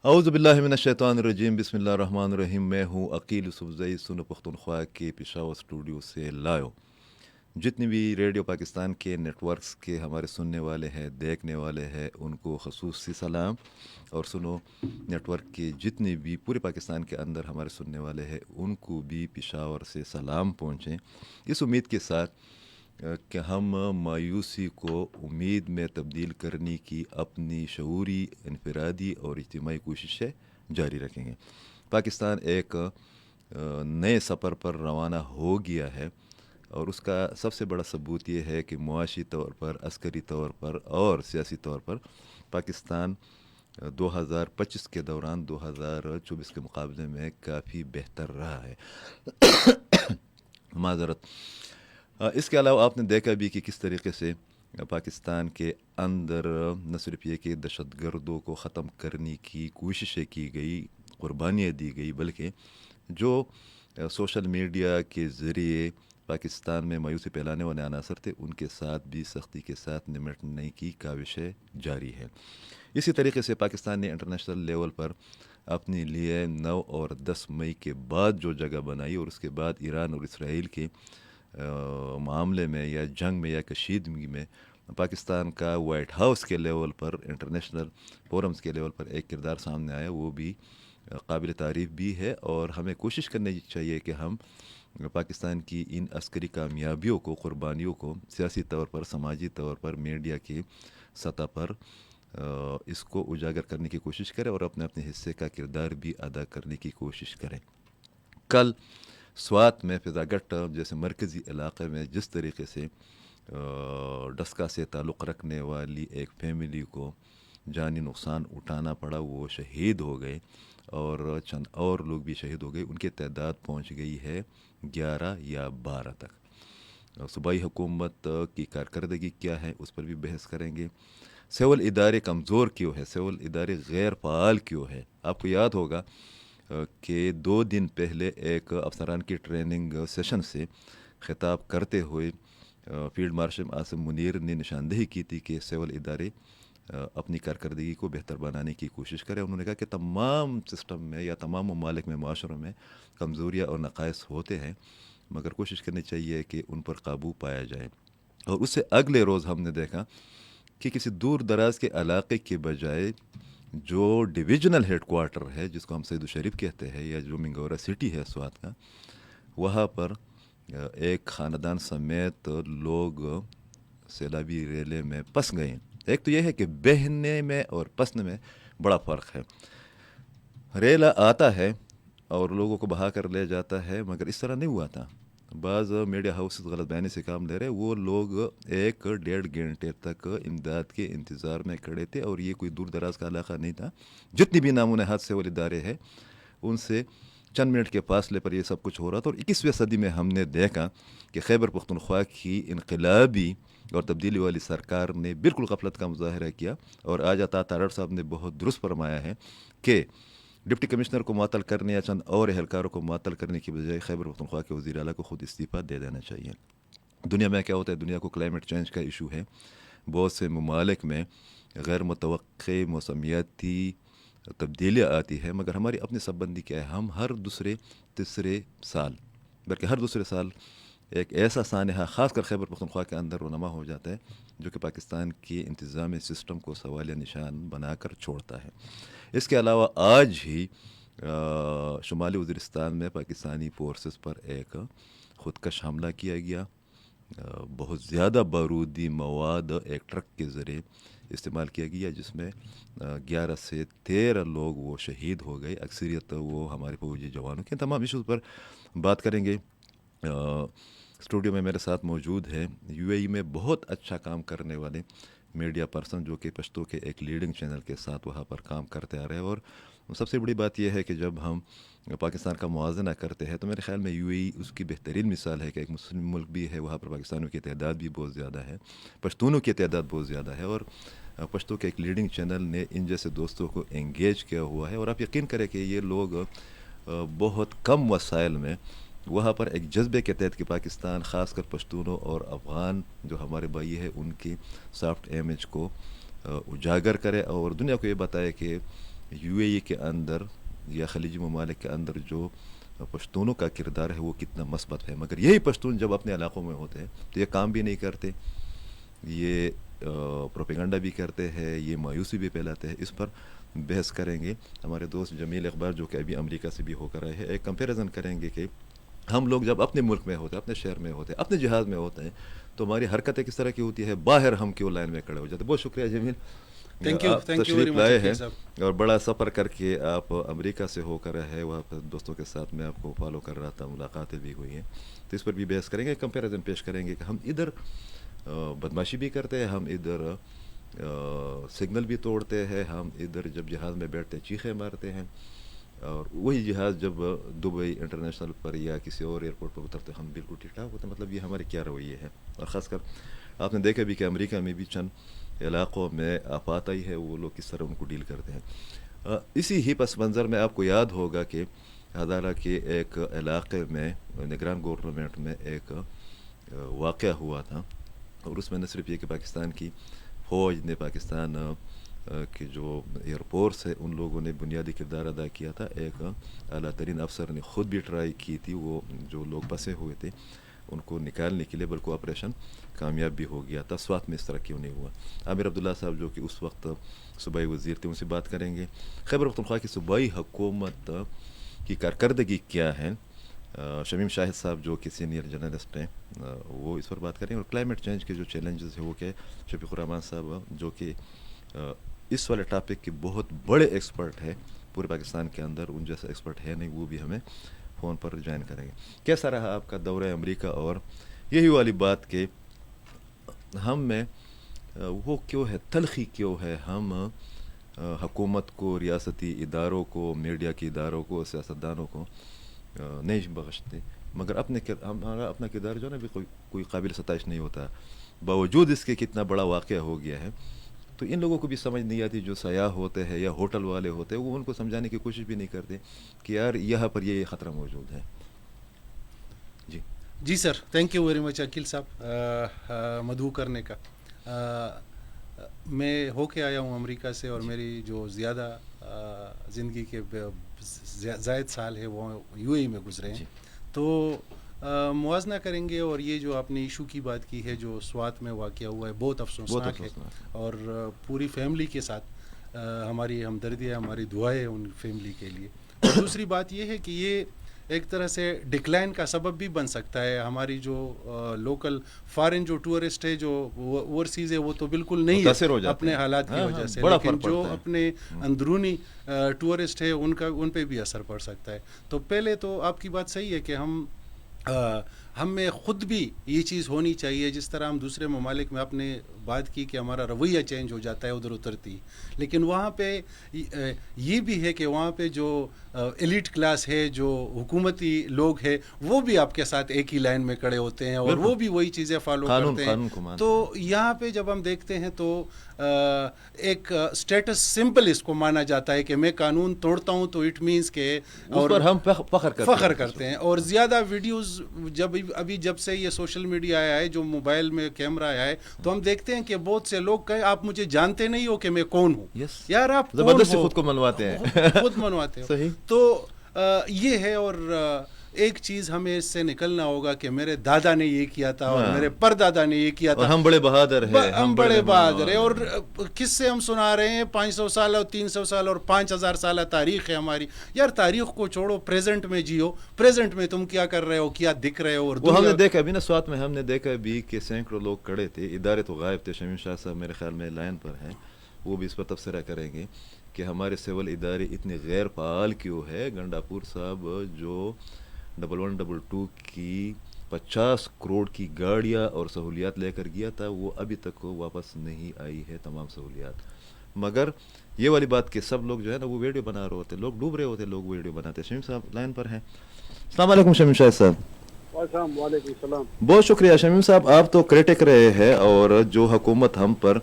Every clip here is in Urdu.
اعوذ باللہ من الشیطان الرجیم، بسم اللہ الرحمن الرحیم۔ میں ہوں عقیل صفزئی، سن پختونخوا کے پشاور اسٹوڈیو سے لائیو۔ جتنی بھی ریڈیو پاکستان کے نیٹ ورکس کے ہمارے سننے والے ہیں، دیکھنے والے ہیں، ان کو خصوصی سلام، اور سنو نیٹ ورک کے جتنے بھی پورے پاکستان کے اندر ہمارے سننے والے ہیں ان کو بھی پشاور سے سلام پہنچیں، اس امید کے ساتھ کہ ہم مایوسی کو امید میں تبدیل کرنے کی اپنی شعوری، انفرادی اور اجتماعی کوششیں جاری رکھیں گے۔ پاکستان ایک نئے سفر پر روانہ ہو گیا ہے، اور اس کا سب سے بڑا ثبوت یہ ہے کہ معاشی طور پر، عسکری طور پر اور سیاسی طور پر پاکستان 2025 کے دوران 2024 کے مقابلے میں کافی بہتر رہا ہے۔ معذرت۔ اس کے علاوہ آپ نے دیکھا بھی کہ کس طریقے سے پاکستان کے اندر نہ صرف یہ کہ دہشت گردوں کو ختم کرنے کی کوششیں کی گئی، قربانیاں دی گئی، بلکہ جو سوشل میڈیا کے ذریعے پاکستان میں مایوسی پھیلانے والے عناصر تھے ان کے ساتھ بھی سختی کے ساتھ نمٹنے کی کاوشیں جاری ہے۔ اسی طریقے سے پاکستان نے انٹرنیشنل لیول پر اپنے لیے 9 اور 10 مئی کے بعد جو جگہ بنائی، اور اس کے بعد ایران اور اسرائیل کے معاملے میں یا جنگ میں یا کشیدگی میں پاکستان کا وائٹ ہاؤس کے لیول پر، انٹرنیشنل فورمز کے لیول پر ایک کردار سامنے آیا، وہ بھی قابل تعریف بھی ہے۔ اور ہمیں کوشش کرنی چاہیے کہ ہم پاکستان کی ان عسکری کامیابیوں کو، قربانیوں کو سیاسی طور پر، سماجی طور پر، میڈیا کی سطح پر اس کو اجاگر کرنے کی کوشش کریں، اور اپنے حصے کا کردار بھی ادا کرنے کی کوشش کریں۔ کل سوات میں فضا گٹ جیسے مرکزی علاقے میں جس طریقے سے ڈسکا سے تعلق رکھنے والی ایک فیملی کو جانی نقصان اٹھانا پڑا، وہ شہید ہو گئے، اور چند اور لوگ بھی شہید ہو گئے، ان کی تعداد پہنچ گئی ہے 11 یا 12 تک۔ صوبائی حکومت کی کارکردگی کیا ہے اس پر بھی بحث کریں گے۔ سول ادارے کمزور کیوں ہے، سول ادارے غیر فعال کیوں ہے؟ آپ کو یاد ہوگا کہ 2 دن پہلے ایک افسران کی ٹریننگ سیشن سے خطاب کرتے ہوئے فیلڈ مارشل عاصم منیر نے نشاندہی کی تھی کہ سول ادارے اپنی کارکردگی کو بہتر بنانے کی کوشش کریں۔ انہوں نے کہا کہ تمام سسٹم میں یا تمام ممالک میں، معاشروں میں کمزوریاں اور نقائص ہوتے ہیں، مگر کوشش کرنی چاہیے کہ ان پر قابو پایا جائے۔ اور اس سے اگلے روز ہم نے دیکھا کہ کسی دور دراز کے علاقے کے بجائے جو ڈویژنل ہیڈ کوارٹر ہے، جس کو ہم سید الشریف کہتے ہیں، یا جو منگورا سٹی ہے سوات کا، وہاں پر ایک خاندان سمیت لوگ سیلابی ریلے میں پس گئے۔ ایک تو یہ ہے کہ بہنے میں اور پسنے میں بڑا فرق ہے۔ ریلا آتا ہے اور لوگوں کو بہا کر لے جاتا ہے، مگر اس طرح نہیں ہوا تھا۔ بعض میڈیا ہاؤسز غلط بیانی سے کام لے رہے، وہ لوگ 1-1.5 گھنٹے تک امداد کے انتظار میں کھڑے تھے، اور یہ کوئی دور دراز کا علاقہ نہیں تھا۔ جتنی بھی نامنہد سے والے ادارے ہیں ان سے چند منٹ کے فاصلے پر یہ سب کچھ ہو رہا تھا۔ اور 21ویں صدی میں ہم نے دیکھا کہ خیبر پختونخوا کی انقلابی اور تبدیلی والی سرکار نے بالکل غفلت کا مظاہرہ کیا، اور آج عطا تارڑ صاحب نے بہت درست فرمایا ہے کہ ڈپٹی کمشنر کو معطل کرنے یا چند اور اہلکاروں کو معطل کرنے کی بجائے خیبر پختونخوا کے وزیر اعلیٰ کو خود استعفیٰ دے دینا چاہیے۔ دنیا میں کیا ہوتا ہے، دنیا کو کلائمیٹ چینج کا ایشو ہے۔ بہت سے ممالک میں غیر متوقع موسمیاتی تبدیلیاں آتی ہے، مگر ہماری اپنی سب بندی کیا ہے، ہم ہر دوسرے تیسرے سال، بلکہ ہر دوسرے سال ایک ایسا سانحہ خاص کر خیبر پختونخوا کے اندر رونما ہو جاتا ہے جو کہ پاکستان کی انتظامی سسٹم کو سوالیہ نشان بنا کر چھوڑتا ہے۔ اس کے علاوہ آج ہی شمالی وزیرستان میں پاکستانی فورسز پر ایک خودکش حملہ کیا گیا۔ بہت زیادہ بارودی مواد ایک ٹرک کے ذریعے استعمال کیا گیا، جس میں 11 سے 13 لوگ وہ شہید ہو گئے، اکثریت وہ ہمارے فوجی جوانوں کے۔ تمام ایشوز پر بات کریں گے۔ اسٹوڈیو میں میرے ساتھ موجود ہے یو اے ای میں بہت اچھا کام کرنے والے میڈیا پرسن، جو کہ پشتو کے ایک لیڈنگ چینل کے ساتھ وہاں پر کام کرتے آ رہے ہیں۔ اور سب سے بڑی بات یہ ہے کہ جب ہم پاکستان کا موازنہ کرتے ہیں تو میرے خیال میں یو اے ای اس کی بہترین مثال ہے کہ ایک مسلم ملک بھی ہے، وہاں پر پاکستانیوں کی تعداد بھی بہت زیادہ ہے، پشتونوں کی تعداد بہت زیادہ ہے، اور پشتو کے ایک لیڈنگ چینل نے ان جیسے دوستوں کو انگیج کیا ہوا ہے۔ اور آپ یقین کریں کہ یہ لوگ بہت کم وسائل میں وہاں پر ایک جذبے کے تحت کہ پاکستان، خاص کر پشتونوں اور افغان جو ہمارے بھائی ہیں، ان کی سافٹ امیج کو اجاگر کرے اور دنیا کو یہ بتائے کہ یو اے ای کے اندر یا خلیجی ممالک کے اندر جو پشتونوں کا کردار ہے وہ کتنا مثبت ہے، مگر یہی پشتون جب اپنے علاقوں میں ہوتے ہیں تو یہ کام بھی نہیں کرتے، یہ پروپیگنڈا بھی کرتے ہیں، یہ مایوسی بھی پھیلاتے ہیں. اس پر بحث کریں گے. ہمارے دوست جمیل اقبال جو کہ ابھی امریکہ سے بھی ہو کر آئے ہیں، ایک کمپیریزن کریں گے کہ ہم لوگ جب اپنے ملک میں ہوتے ہیں، اپنے شہر میں ہوتے ہیں، اپنے جہاز میں ہوتے ہیں تو ہماری حرکتیں کس طرح کی ہوتی ہے، باہر ہم کیوں لائن میں کھڑے ہو جاتے ہیں. بہت شکریہ جمیل، آپ تشریف لائے ہیں اور بڑا سفر کر کے آپ امریکہ سے ہو کر ہے. وہاں پر دوستوں کے ساتھ میں آپ کو فالو کر رہا تھا، ملاقاتیں بھی ہوئی ہیں، تو اس پر بھی بحث کریں گے، کمپیریزن پیش کریں گے کہ ہم ادھر بدماشی بھی کرتے ہیں، ہم ادھر سگنل بھی توڑتے ہیں، ہم ادھر جب جہاز میں بیٹھتے ہیں چیخیں مارتے ہیں، اور وہی جہاز جب دبئی انٹرنیشنل پر یا کسی اور ایئرپورٹ پر اترتے ہم بالکل ٹھیک ٹھاک ہوتے ہیں. مطلب یہ ہمارے کیا رویے ہے. اور خاص کر آپ نے دیکھا بھی کہ امریکہ میں بھی چند علاقوں میں آفات آئی ہے، وہ لوگ کس طرح ان کو ڈیل کرتے ہیں. اسی ہی پس منظر میں آپ کو یاد ہوگا کہ ہزارہ کے ایک علاقے میں نگران گورنمنٹ میں ایک واقعہ ہوا تھا، اور اس میں نہ صرف یہ کہ پاکستان کی فوج نے، پاکستان کہ جو ایئرپورٹس ہے ان لوگوں نے بنیادی کردار ادا کیا تھا. ایک اعلیٰ ترین افسر نے خود بھی ٹرائی کی تھی، وہ جو لوگ پھنسے ہوئے تھے ان کو نکالنے کے لیے، بلکہ آپریشن کامیاب بھی ہو گیا تھا. سوات میں اس طرح کیوں نہیں ہوا. عامر عبداللہ صاحب جو کہ اس وقت صوبائی وزیر تھے، ان سے بات کریں گے. خیبر پختونخوا کی صوبائی حکومت کی کارکردگی کیا ہے. شمیم شاہد صاحب جو کہ سینئر جرنلسٹ ہیں وہ اس پر بات کریں گے. اور کلائمیٹ چینج کے جو چیلنجز ہیں وہ کیا ہے. شفیق الرحمان صاحب جو کہ اس والے ٹاپک کے بہت بڑے ایکسپرٹ ہے پورے پاکستان کے اندر، ان جیسا ایکسپرٹ ہے نہیں، وہ بھی ہمیں فون پر جوائن کریں گے. کیسا رہا آپ کا دورہ امریکہ؟ اور یہی والی بات کہ ہم میں وہ کیوں ہے، تلخی کیوں ہے، ہم حکومت کو، ریاستی اداروں کو، میڈیا کے اداروں کو، سیاستدانوں کو نہیں بخشتے، مگر ہمارا اپنا کردار جو ہے نا بھی کوئی قابل ستائش نہیں ہوتا. باوجود اس کے کتنا بڑا واقعہ ہو گیا ہے، تو ان لوگوں کو بھی سمجھ نہیں آتی. جو سیاح ہوتے ہیں یا ہوٹل والے ہوتے ہیں، وہ ان کو سمجھانے کی کوشش بھی نہیں کرتے کہ یار یہاں پر یہ خطرہ موجود ہے. جی sir, thank you very much Aqeel صاحب مدعو کرنے کا. میں ہو کے آیا ہوں امریکہ سے، اور میری جو زیادہ زندگی کے زائد سال ہے وہ یو اے ای میں گزرے ہیں. تو موازنہ کریں گے. اور یہ جو آپ نے ایشو کی بات کی ہے جو سوات میں واقعہ ہوا ہے، بہت افسوسناک ہے، اور پوری فیملی کے ساتھ ہماری ہمدردی ہے، ہماری دعائیں ہیں ان فیملی کے لیے. اور دوسری بات یہ ہے کہ یہ ایک طرح سے ڈکلائن کا سبب بھی بن سکتا ہے. ہماری جو لوکل فارن جو ٹورسٹ ہے، جو اوورسیز ہے، وہ تو بالکل نہیں ہے اپنے حالات کی وجہ سے، لیکن جو اپنے اندرونی ٹورسٹ ہے ان پہ بھی اثر پڑ سکتا ہے. تو پہلے تو آپ کی بات صحیح ہے کہ ہم میں خود بھی یہ چیز ہونی چاہیے. جس طرح ہم دوسرے ممالک میں، آپ نے بات کی کہ ہمارا رویہ چینج ہو جاتا ہے ادھر اترتی، لیکن وہاں پہ یہ بھی ہے کہ وہاں پہ جو ایلیٹ کلاس ہے، جو حکومتی لوگ ہیں، وہ بھی آپ کے ساتھ ایک ہی لائن میں کھڑے ہوتے ہیں، اور وہ بھی وہی چیزیں فالو کرتے ہیں. تو یہاں پہ جب ہم دیکھتے ہیں تو ایک اسٹیٹس سمپل اس کو مانا جاتا ہے کہ میں قانون توڑتا ہوں تو اٹ مینس کہ، اور ہم فخر کرتے ہیں. اور زیادہ ویڈیوز جب سے یہ سوشل میڈیا آیا ہے، جو موبائل میں کیمرہ آیا ہے، تو ہم دیکھتے ہیں کہ بہت سے لوگ کہیں آپ مجھے جانتے نہیں ہو کہ میں کون ہوں. یار آپ زبردستی خود کو منواتے ہیں، خود منواتے ہیں. تو یہ ہے. اور ایک چیز ہمیں اس سے نکلنا ہوگا کہ میرے دادا نے یہ کیا تھا، اور میرے پردادا نے یہ کیا تھا، اور ہم بڑے بہادر ہیں، ہم بڑے بہادر ہیں. اور کس سے ہم سنا رہے ہیں 500 سال اور 300 سال اور 5000 سالہ تاریخ ہے ہماری. یار تاریخ کو چھوڑو، پریزنٹ میں جیو. پریزنٹ میں تم کیا کر رہے ہو، کیا دکھ رہے ہو. اور وہ ہم نے دیکھا ابھی نا سوات میں، ہم نے دیکھا بھی کہ سینکڑوں لوگ کھڑے تھے. ادارے تو غائب تھے. شمیم شاہ صاحب میرے خیال میں لائن پر ہیں، وہ بھی اس پر تبصرہ کریں گے کہ ہمارے سول ادارے اتنے غیر فعال کیوں ہے. گنڈاپور صاحب جو 1122 کی 50 کروڑ کی گاڑیاں اور سہولیات لے کر گیا تھا، وہ ابھی تک واپس نہیں آئی ہے تمام سہولیات. مگر یہ والی بات کہ سب لوگ جو ہے نا وہ ویڈیو بنا رہے ہوتے، لوگ ڈوب رہے ہوتے، لوگ ویڈیو بناتے. شمیم صاحب لائن پر ہیں. السلام علیکم شمیم شاہ صاحب. وعلیکم السلام. بہت شکریہ شمیم صاحب، آپ تو کریٹک رہے ہیں، اور جو حکومت ہم پر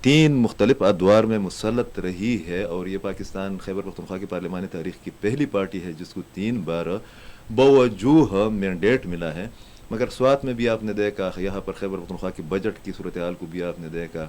3 مختلف ادوار میں مسلط رہی ہے، اور یہ پاکستان خیبر پختونخوا کی پارلیمانی تاریخ کی پہلی پارٹی ہے جس کو 3 بار باوجوہ مینڈیٹ ملا ہے. مگر سوات میں بھی آپ نے دیکھا، یہاں پر خیبر پختونخوا کی بجٹ کی صورتحال کو بھی آپ نے دیکھا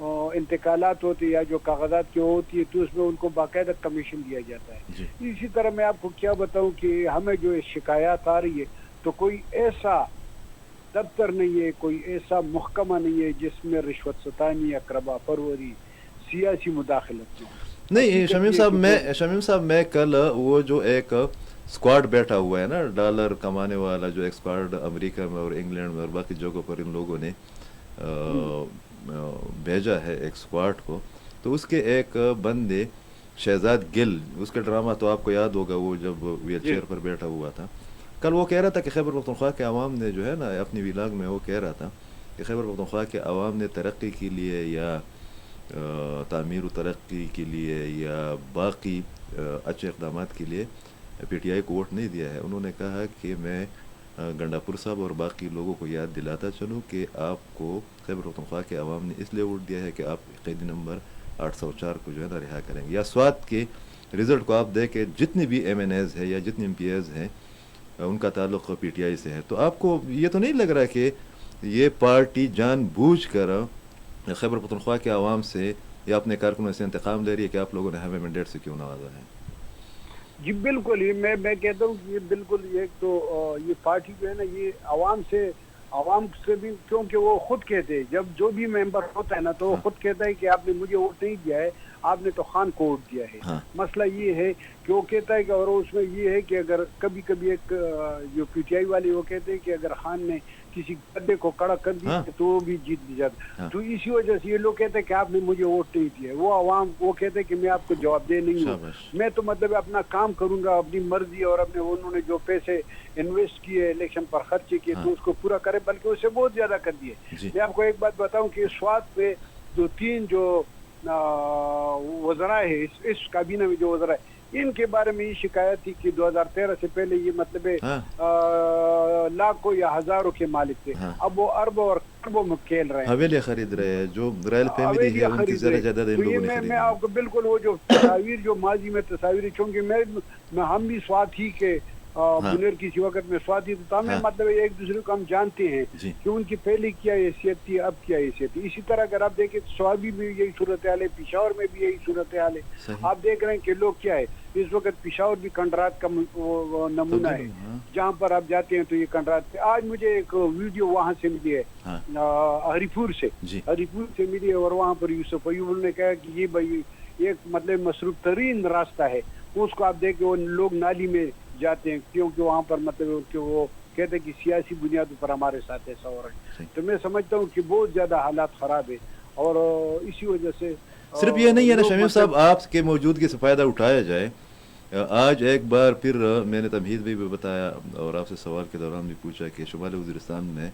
انتقالات ہوتے یا جو کاغذات کی ہوتی ہے تو اس میں ان کو باقاعدہ کمیشن دیا جاتا ہے. اسی طرح میں آپ کو کیا بتاؤں کہ ہمیں جو شکایات آ رہی ہے تو کوئی ایسا دفتر نہیں ہے, کوئی ایسا محکمہ نہیں ہے جس میں رشوت ستانی, اقربا پروری, سیاسی مداخلت نہیں. شمیم صاحب میں کل وہ جو ایک اسکواڈ بیٹھا ہوا ہے نا ڈالر کمانے والا, جو ایک اسکواڈ امریکہ میں اور انگلینڈ میں اور باقی جگہوں پر ان لوگوں نے بھیجا ہے ایک اسکواڈ کو, تو اس کے ایک بندے شہزاد گل, اس کا ڈرامہ تو آپ کو یاد ہوگا وہ جب ویل چیئر پر بیٹھا ہوا تھا, کل وہ کہہ رہا تھا کہ خیبر پختونخوا کے عوام نے جو ہے نا اپنی ولاگ میں وہ کہہ رہا تھا کہ خیبر پختونخوا کے عوام نے ترقی کے لیے یا تعمیر و ترقی کے لیے یا باقی اچھے اقدامات کے لیے پی ٹی آئی کو ووٹ نہیں دیا ہے. انہوں نے کہا کہ میں گنڈاپور صاحب اور باقی لوگوں کو یاد دلاتا چلوں کہ آپ کو خیبر پختونخوا کے عوام نے اس لیے ووٹ دیا ہے کہ آپ قیدی نمبر 804 کو جو ہے نا رہا کریں گے. یا سوات کے رزلٹ کو آپ دیکھیں, جتنی بھی ایم این ایز ہے یا جتنی ایم پی ایز ہیں ان کا تعلق پی ٹی آئی سے ہے, تو آپ کو یہ تو نہیں لگ رہا کہ یہ پارٹی جان بوجھ کر خیبر پختونخوا کے عوام سے یا اپنے کارکنوں سے انتقام لے رہی ہے کہ آپ لوگوں نے ہمیں مینڈیٹ سے کیوں نوازا ہے؟ جی بالکل, یہ میں کہتا ہوں کہ یہ بالکل یہ تو یہ پارٹی جو ہے نا یہ عوام سے بھی, کیونکہ وہ خود کہتے ہیں جب جو بھی ممبر ہوتا ہے نا تو وہ خود کہتا ہے کہ آپ نے مجھے ووٹ نہیں دیا ہے, آپ نے تو خان کو ووٹ دیا ہے. مسئلہ یہ ہے کہ وہ کہتا ہے کہ اور اس میں یہ ہے کہ اگر کبھی کبھی ایک جو پی ٹی آئی والے وہ کہتے ہیں کہ اگر خان نے کسی گڈے کو کڑا کر دیا تو وہ بھی جیت بھی جاتا. تو اسی وجہ سے یہ لوگ کہتے ہیں کہ آپ نے مجھے ووٹ نہیں دیا. وہ عوام وہ کہتے ہیں کہ میں آپ کو جواب دہ نہیں ہوں, میں تو مطلب اپنا کام کروں گا, اپنی مرضی, اور اپنے انہوں نے جو پیسے انویسٹ کیے الیکشن پر خرچے کیے تو اس کو پورا کرے, بلکہ اس سے بہت زیادہ کر دیے. میں آپ کو ایک بات بتاؤں کہ سوات پہ جو 3 جو وزراء ہے اس کابینہ میں جو وزراء ہے ان کے بارے میں یہ شکایت تھی کہ 2013 سے پہلے یہ مطلب لاکھوں یا ہزاروں کے مالک تھے, اب وہ اربوں اور کروڑوں میں کھیل رہے ہیں, حویلے خرید رہے ہیں, جو رائل فیملی ہے ان کی زیادہ جائیداد ان لوگوں نے خریدی. میں آپ کو بالکل وہ جو تصاویر جو ماضی میں تصاویر, چونکہ ہم بھی سوات ہی کے منیر کسی وقت میں سوات ہی تو ہمیں مطلب ایک دوسرے کو ہم جانتے ہیں کہ ان کی پہلے کیا حیثیت تھی, اب کیا حیثیت تھی. اسی طرح اگر آپ دیکھیں سوابی میں یہی صورتحال ہے, پشاور میں بھی یہی صورتحال ہے. آپ دیکھ رہے ہیں کہ لوگ کیا ہے اس وقت پشاور بھی کنڈرات کا نمونہ ہے, جہاں پر آپ جاتے ہیں تو یہ کنڈرات. آج مجھے ایک ویڈیو وہاں سے ملی ہے ہری پور سے ملی ہے, اور وہاں پر یوسف ایوب نے کہا کہ یہ بھائی ایک مطلب مصروف ترین راستہ ہے, اس کو آپ دیکھیں وہ لوگ نالی میں جاتے ہیں کیونکہ وہاں پر مطلب کہ وہ کہتے ہیں کہ سیاسی بنیادوں پر ہمارے ساتھ ایسا ہو رہا ہے. تو میں سمجھتا ہوں کہ بہت زیادہ حالات خراب ہے, اور اسی وجہ سے صرف یہ نہیں ہے نا شمیم صاحب آپ کے موجودگی سے فائدہ اٹھایا جائے. آج ایک بار پھر میں نے تمہید میں بھی بتایا اور آپ سے سوال کے دوران بھی پوچھا کہ شمال وزیرستان میں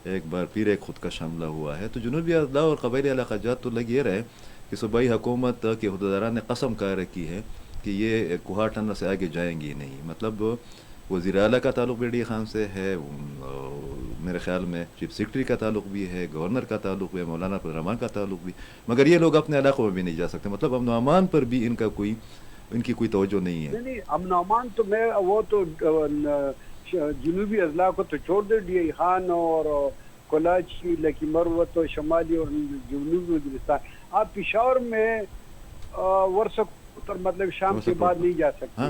ایک بار پھر ایک خودکش حملہ ہوا ہے. تو جنوبی اضلاع اور قبائلی علاقہ جات تو لگ یہ رہے کہ صوبائی حکومت کے عہدیداران نے قسم کھا رکھی ہے کہ یہ کوہا ٹنر سے آگے جائیں گی نہیں. مطلب وزیر اعلیٰ کا تعلق بی ڈی خان سے ہے, میرے خیال میں چیف سیکرٹری کا تعلق بھی ہے, گورنر کا تعلق بھی ہے, مولانا عبد الرحمان کا تعلق بھی, مگر یہ لوگ اپنے علاقوں میں بھی نہیں جا سکتے. مطلب امن و امان پر بھی ان کی کوئی توجہ نہیں ہے. نہیں امن و امان تو میں وہ تو جنوبی اضلاع کو تو چھوڑ دے, ڈی خان اور کلاچی, لکی مروت, شمالی اور جنوبی وزیرستان. آپ پشاور میں ورثہ مطلب شام کے بعد نہیں جا سکتے.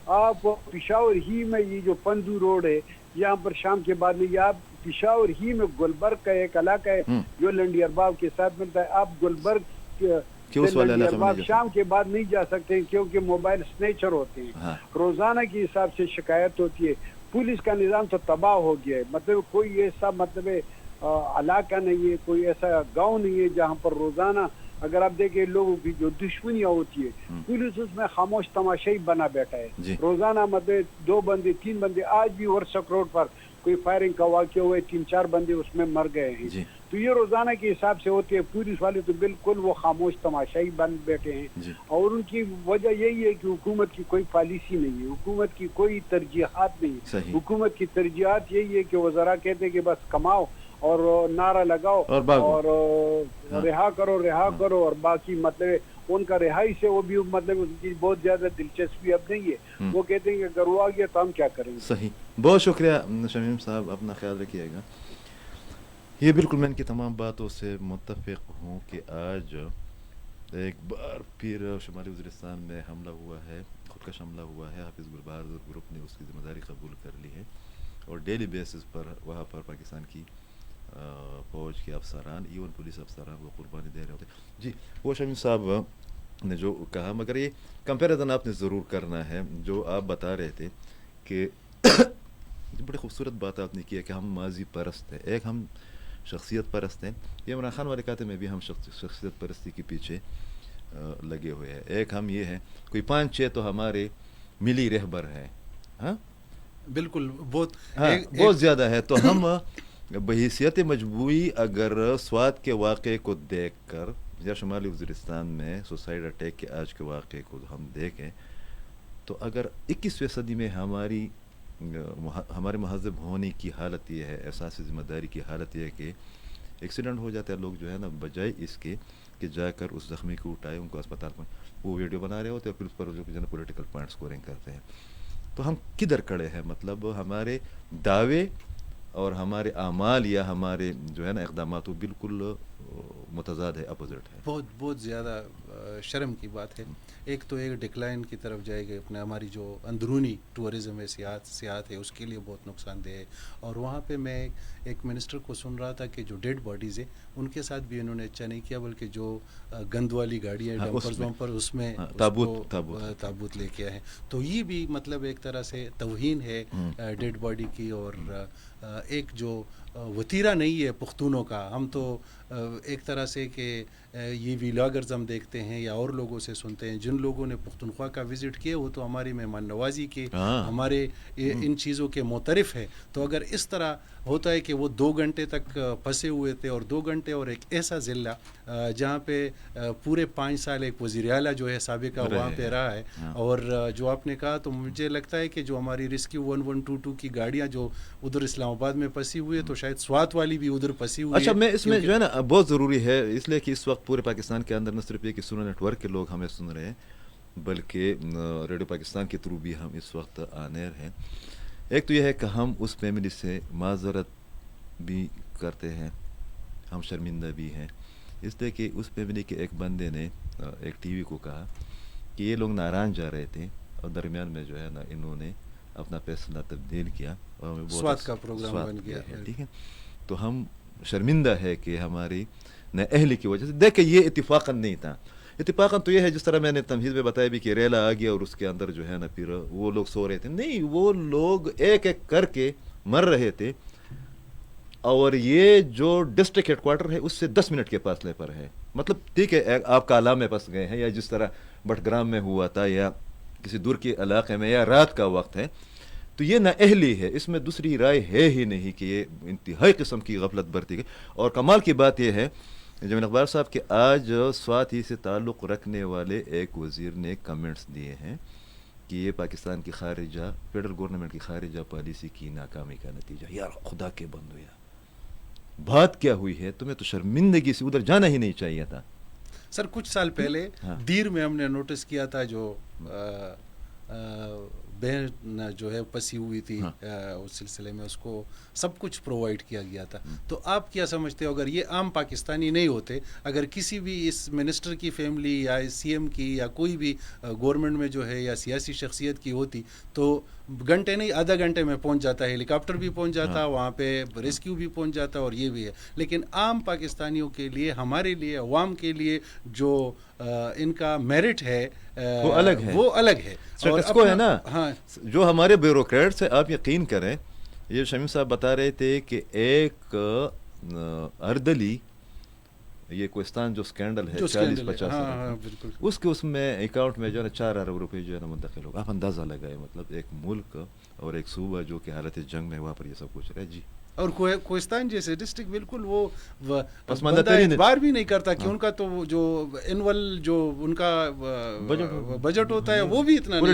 آپ پشاور ہی میں یہ جو پندو روڈ ہے یہاں پر شام کے بعد نہیں. آپ پشاور ہی میں گلبرگ کا ایک علاقہ ہے جو لنڈی ارباب کے ساتھ ملتا ہے, آپ گلبرگ لنڈی ارباب شام کے بعد نہیں جا سکتے کیونکہ موبائل سنیچر ہوتے ہیں. روزانہ کے حساب سے شکایت ہوتی ہے. پولیس کا نظام تو تباہ ہو گیا ہے. مطلب کوئی ایسا مطلب علاقہ نہیں ہے, کوئی ایسا گاؤں نہیں ہے جہاں پر روزانہ اگر آپ دیکھیں لوگوں کی جو دشمنیاں ہوتی ہے پولیس اس میں خاموش تماشائی بنا بیٹھا ہے. روزانہ مطلب 2 بندے 3 بندے, آج بھی ورسک روڈ پر کوئی فائرنگ کا واقعہ ہوئے, 3-4 بندے اس میں مر گئے ہیں. تو یہ روزانہ کے حساب سے ہوتی ہے. پولیس والے تو بالکل وہ خاموش تماشائی بن بیٹھے ہیں, اور ان کی وجہ یہی ہے کہ حکومت کی کوئی پالیسی نہیں ہے, حکومت کی کوئی ترجیحات نہیں ہے. حکومت کی ترجیحات یہی ہے کہ وزراء کہتے ہیں کہ بس کماؤ اور نعرہ لگاؤ اور رہا کرو اور باقی مطلب ان کا رہائی سے وہ بھی مطلب ان کی بہت زیادہ دلچسپی اب نہیں ہے. وہ کہتے ہیں کہ اگر وہ آ گیا تو ہم کیا کریں گے. صحیح, بہت شکریہ شمیم صاحب, اپنا خیال رکھیے گا. یہ بالکل میں ان کی تمام باتوں سے متفق ہوں کہ آج ایک بار پھر شمالی وزیرستان میں حملہ ہوا ہے، خودکش حملہ ہوا ہے. حافظ گل بہادر گروپ نے اس کی ذمہ داری قبول کر لی ہے اور ڈیلی بیسس پر وہاں پر پاکستان کی فوج کے افسران، ایون پولیس افسران وہ قربانی دے رہے ہوتے. جی وہ شمیم صاحب نے جو کہا، مگر یہ کمپیریزن آپ نے ضرور کرنا ہے. جو آپ بتا رہے تھے کہ بڑی خوبصورت بات آپ نے کی ہے کہ ہم ماضی پرست ہیں، ایک ہم شخصیت پرست ہیں. یہ عمران خان والے کہتے میں بھی ہم شخصیت پرستی کے پیچھے لگے ہوئے ہیں. ایک ہم یہ ہیں، کوئی 5-6 تو ہمارے ملی رہبر ہیں. ہاں بالکل، بہت بہت زیادہ ہے. تو ہم بحیثیت مجموعی اگر سوات کے واقعے کو دیکھ کر یا شمالی وزیرستان میں سوسائڈ اٹیک کے آج کے واقعے کو ہم دیکھیں تو اگر 21ویں صدی میں ہمارے مہذب ہونے کی حالت یہ ہے، احساس ذمہ داری کی حالت یہ ہے کہ ایکسیڈنٹ ہو جاتا ہے، لوگ جو ہے نا بجائے اس کے کہ جا کر اس زخمی کو اٹھائے ان کو اسپتال میں، وہ ویڈیو بنا رہے ہوتے ہیں اور پھر اس پر جو ہے پولیٹیکل پوائنٹ سکورنگ کرتے ہیں. تو ہم کدھر کھڑے ہیں؟ مطلب ہمارے دعوے اور ہمارے اعمال یا ہمارے جو ہے نا اقدامات وہ بالکل متضاد ہے، اپوزٹ ہے. بہت زیادہ شرم کی بات ہے. ایک تو ایک ڈکلائن کی طرف جائے گا، اپنے ہماری جو اندرونی ٹورزم ہے، سیاحت ہے، اس کے لیے بہت نقصان دہ ہے. اور وہاں پہ میں ایک منسٹر کو سن رہا تھا کہ جو ڈیڈ باڈیز ہے ان کے ساتھ بھی انہوں نے اچھا نہیں کیا، بلکہ جو گند والی گاڑیاں ڈمپرز ومپر اس میں تابوت لے کے آئے. تو یہ بھی مطلب ایک طرح سے توہین ہے ڈیڈ باڈی کی، اور ایک جو وتیرہ نہیں ہے پختونوں کا. ہم تو ایک طرح سے کہ یہ ویلاگرز ہم دیکھتے ہیں یا اور لوگوں سے سنتے ہیں، جن لوگوں نے پختونخوا کا وزٹ کیا وہ تو ہماری مہمان نوازی کے، ہمارے ان چیزوں کے معترف ہے. تو اگر اس طرح ہوتا ہے کہ وہ 2 گھنٹے تک پھنسے ہوئے تھے، اور 2 گھنٹے اور ایک ایسا ضلع جہاں پہ پورے 5 سال ایک وزیر اعلیٰ جو ہے سابقہ وہاں پہ رہا ہے. اور جو آپ نے کہا تو مجھے لگتا ہے کہ جو ہماری ریسکیو 1122 کی گاڑیاں جو ادھر اسلام آباد میں پھنسی ہوئی ہے، تو شاید سوات والی بھی ادھر پھنسی ہوئی ہے. اچھا، میں اس میں جو ہے نا بہت ضروری ہے، اس لیے کہ اس وقت پورے پاکستان کے اندر نہ صرف یہ کہ سنو نیٹ ورک کے لوگ ہمیں سن رہے ہیں، بلکہ ریڈیو پاکستان کے تھرو بھی ہم اس وقت آن ایئر ہیں. ایک تو یہ ہے کہ ہم اس فیملی سے معذرت بھی کرتے ہیں، ہم شرمندہ بھی ہیں، اس لیے کہ اس فیملی کے ایک بندے نے ایک ٹی وی کو کہا کہ یہ لوگ ناران جا رہے تھے اور درمیان میں جو ہے نا انہوں نے اپنا فیصلہ تبدیل کیا اور ہمیں سوات کا پروگرام بن گیا. ٹھیک ہے، تو ہم شرمندہ ہے کہ ہماری نہ اہلی کی وجہ سے. دیکھیں یہ اتفاقاً نہیں تھا. اتفاقاً تو یہ ہے جس طرح میں نے تمہید میں بتایا بھی کہ ریلا آ گیا اور اس کے اندر جو ہے نا پھر وہ لوگ سو رہے تھے. نہیں، وہ لوگ ایک ایک کر کے مر رہے تھے، اور یہ جو ڈسٹرکٹ ہیڈ کوارٹر ہے اس سے 10 منٹ کے فاصلے پر ہے. مطلب ٹھیک ہے آپ کالا میں پھنس گئے ہیں، یا جس طرح بٹگرام میں ہوا تھا، یا کسی دور کے علاقے میں، یا رات کا وقت ہے، تو یہ نااہلی ہے. اس میں دوسری رائے ہے ہی نہیں کہ یہ انتہائی قسم کی غفلت برتی گئی. اور کمال کی بات یہ ہے جمیل اقبال صاحب کہ آج سوات ہی سے تعلق رکھنے والے ایک وزیر نے کمنٹس دیے ہیں کہ یہ پاکستان کی خارجہ فیڈرل گورنمنٹ کی خارجہ پالیسی کی ناکامی کا نتیجہ. یار خدا کے بندو، یار بات کیا ہوئی ہے؟ تمہیں تو شرمندگی سے ادھر جانا ہی نہیں چاہیے تھا. سر کچھ سال پہلے دیر میں ہم نے نوٹس کیا تھا، جو بہن جو ہے پسی ہوئی تھی، اس سلسلے میں اس کو سب کچھ پرووائڈ کیا گیا تھا. تو آپ کیا سمجھتے ہو، اگر یہ عام پاکستانی نہیں ہوتے، اگر کسی بھی اس منسٹر کی فیملی یا سی ایم کی یا کوئی بھی گورنمنٹ میں جو ہے یا سیاسی شخصیت کی ہوتی، تو گھنٹے نہیں آدھا گھنٹے میں پہنچ جاتا، ہیلی کاپٹر بھی پہنچ جاتا، وہاں پہ ریسکیو بھی پہنچ جاتا. اور یہ بھی ہے، لیکن عام پاکستانیوں کے لیے، ہمارے لیے، عوام کے لیے جو ان کا میرٹ ہے وہ الگ ہے، وہ الگ ہے. اور اس کو ہے نا جو ہمارے بیوروکریٹس ہیں، آپ یقین کریں، یہ شمیم صاحب بتا رہے تھے کہ ایک اردلی یہ کوہستان جو سکینڈل ہے 40-50 اس کے اس میں اکاؤنٹ میں جو ہے نا 4 ارب روپے جو ہے نا منتقل ہوگا. آپ اندازہ لگائے، مطلب ایک ملک اور ایک صوبہ جو کہ حالت جنگ میں، وہاں پر یہ سب کچھ رہے. جی، اور کوہستان جیسے ڈسٹرکٹ بالکل وہ بندہ اعتبار بھی نہیں کرتا کہ ان کا تو جو اینول جو ان کا بجٹ ہوتا ہے وہ بھی اتنا نہیں،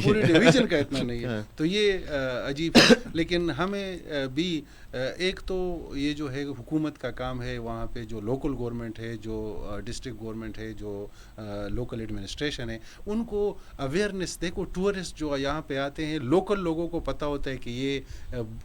پورے ڈویژن کا اتنا نہیں ہے. تو یہ عجیب ہے. لیکن ہمیں بھی ایک تو یہ جو ہے حکومت کا کام ہے، وہاں پہ جو لوکل گورنمنٹ ہے، جو ڈسٹرکٹ گورنمنٹ ہے، جو لوکل ایڈمنسٹریشن ہے، ان کو اویئرنیس. دیکھو ٹورسٹ جو یہاں پہ آتے ہیں، لوکل لوگوں کو پتہ ہوتا ہے کہ یہ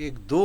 1-2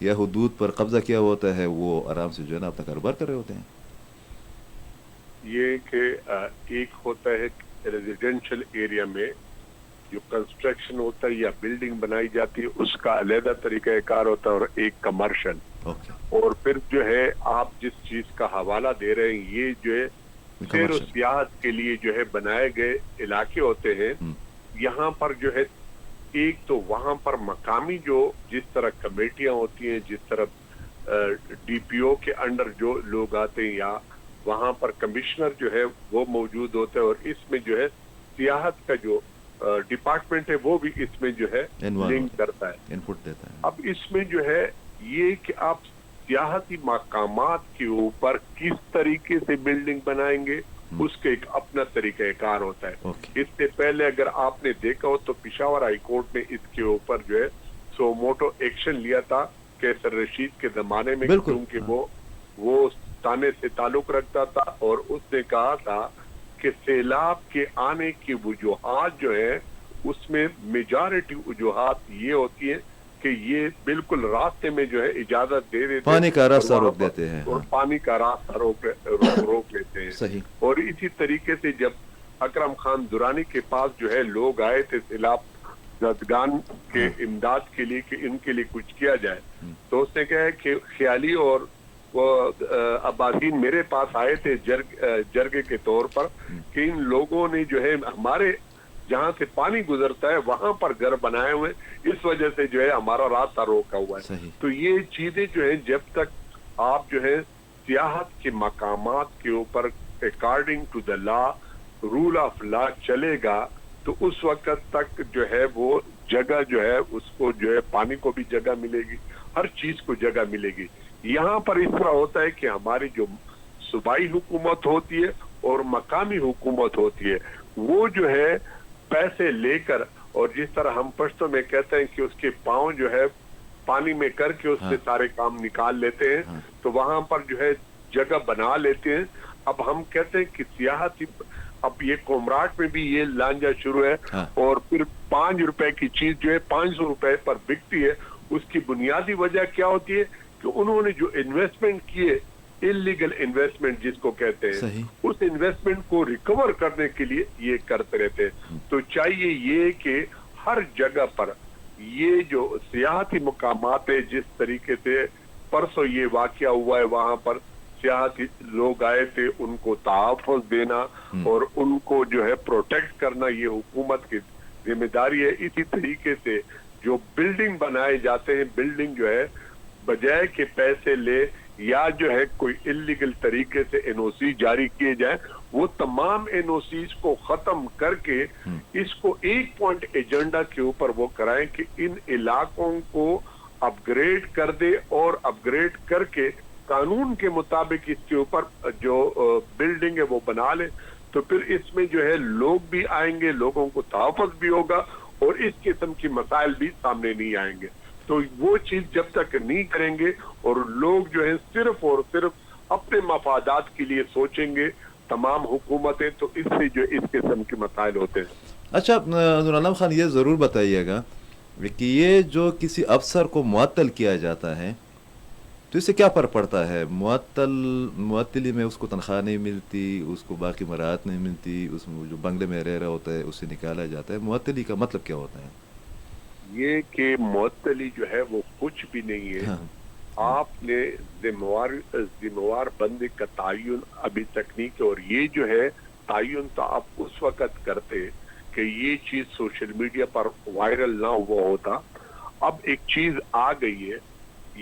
یا حدود پر قبضہ کیا ہوتا ہے وہ آرام سے جو ہے نا اپنا کاروبار کر رہے ہوتے ہیں. یہ کہ ایک ہوتا ہے ریزیڈینشل ایریا میں جو کنسٹرکشن ہوتا ہے یا بلڈنگ بنائی جاتی ہے اس کا علیحدہ طریقہ کار ہوتا ہے, اور ایک کمرشل. اور پھر جو ہے آپ جس چیز کا حوالہ دے رہے ہیں یہ جو ہے سیر و سیاحت کے لیے جو ہے بنائے گئے علاقے ہوتے ہیں. یہاں پر جو ہے ایک تو وہاں پر مقامی جو جس طرح کمیٹیاں ہوتی ہیں, جس طرح ڈی پی او کے انڈر جو لوگ آتے ہیں, یا وہاں پر کمشنر جو ہے وہ موجود ہوتا ہے, اور اس میں جو ہے سیاحت کا جو ڈپارٹمنٹ ہے وہ بھی اس میں جو ہے لنک کرتا ہے, انپٹ دیتا ہے. اب اس میں جو ہے یہ کہ آپ سیاحتی مقامات کے اوپر کس طریقے سے بلڈنگ بنائیں گے اس کے ایک اپنا طریقہ کار ہوتا ہے. اس سے پہلے اگر آپ نے دیکھا ہو تو پشاور ہائی کورٹ نے اس کے اوپر جو ہے سو موٹو ایکشن لیا تھا کیسر رشید کے زمانے میں, کیونکہ وہ تانے سے تعلق رکھتا تھا, اور اس نے کہا تھا کہ سیلاب کے آنے کی وجوہات جو ہے اس میں میجارٹی وجوہات یہ ہوتی ہیں کہ یہ بالکل راستے میں جو ہے اجازت دے دیتے ہیں, پانی کا راستہ روک دیتے ہیں, اور پانی کا راستہ روک لیتے ہیں. صحیح. اور اسی طریقے سے جب اکرم خان درانی کے پاس جو ہے لوگ آئے تھے سیلاب زدگان کے امداد کے لیے کہ ان کے لیے کچھ کیا جائے, تو اس نے کہا کہ خیالی اور وہ عباسین میرے پاس آئے تھے جرگے کے طور پر کہ ان لوگوں نے جو ہے ہمارے جہاں سے پانی گزرتا ہے وہاں پر گھر بنائے ہوئے, اس وجہ سے جو ہے ہمارا راستہ روکا ہوا ہے. تو یہ چیزیں جو ہیں جب تک آپ جو ہے سیاحت کے مقامات کے اوپر according to the law, rule of law چلے گا, تو اس وقت تک جو ہے وہ جگہ جو ہے اس کو جو ہے پانی کو بھی جگہ ملے گی, ہر چیز کو جگہ ملے گی. یہاں پر اس طرح ہوتا ہے کہ ہماری جو صوبائی حکومت ہوتی ہے اور مقامی حکومت ہوتی ہے وہ جو ہے پیسے لے کر, اور جس طرح ہم پشتوں میں کہتے ہیں کہ اس کے پاؤں جو ہے پانی میں کر کے اس سے سارے کام نکال لیتے ہیں, تو وہاں پر جو ہے جگہ بنا لیتے ہیں. اب ہم کہتے ہیں کہ سیاحتی, اب یہ کومراٹ میں بھی یہ لانجا شروع ہے, اور پھر 5 روپے کی چیز جو ہے 500 روپے پر بکتی ہے. اس کی بنیادی وجہ کیا ہوتی ہے کہ انہوں نے جو انویسٹمنٹ کیے, انلیگل انویسٹمنٹ جس کو کہتے ہیں, اس انویسٹمنٹ کو ریکور کرنے کے لیے یہ کرتے رہتے ہیں. تو چاہیے یہ کہ ہر جگہ پر یہ جو سیاحتی مقامات ہے, جس طریقے سے پرسوں یہ واقعہ ہوا ہے وہاں پر سیاحتی لوگ آئے تھے, ان کو تحفظ دینا اور ان کو جو ہے پروٹیکٹ کرنا یہ حکومت کی ذمہ داری ہے. اسی طریقے سے جو بلڈنگ بنائے جاتے ہیں, بلڈنگ جو ہے بجائے کہ پیسے لے یا جو ہے کوئی انلیگل طریقے سے این او سی جاری کیے جائیں, وہ تمام این او سیز کو ختم کر کے اس کو ایک پوائنٹ ایجنڈا کے اوپر وہ کرائیں کہ ان علاقوں کو اپ گریڈ کر دے, اور اپ گریڈ کر کے قانون کے مطابق اس کے اوپر جو بلڈنگ ہے وہ بنا لے. تو پھر اس میں جو ہے لوگ بھی آئیں گے, لوگوں کو تحفظ بھی ہوگا, اور اس قسم کی مسائل بھی سامنے نہیں آئیں گے. تو وہ چیز جب تک نہیں کریں گے اور لوگ جو ہے صرف اور صرف اپنے مفادات کے لیے سوچیں گے تمام حکومتیں, تو اس سے جو اس قسم کے مسائل ہوتے ہیں. اچھا نور عالم خان, یہ ضرور بتائیے گا کہ یہ جو کسی افسر کو معطل کیا جاتا ہے تو اس سے کیا فرق پڑتا ہے؟ معطلی میں اس کو تنخواہ نہیں ملتی, اس کو باقی مراحت نہیں ملتی, اس میں جو بنگلے میں رہ رہا ہوتا ہے اس سے نکالا جاتا ہے. معطلی کا مطلب کیا ہوتا ہے؟ یہ کہ معطلی جو ہے وہ کچھ بھی نہیں ہے. آپ نے ذمہوار بندے کا تعین ابھی تک نہیں کیا, اور یہ جو ہے تعین تو آپ اس وقت کرتے کہ یہ چیز سوشل میڈیا پر وائرل نہ ہوا ہوتا. اب ایک چیز آ گئی ہے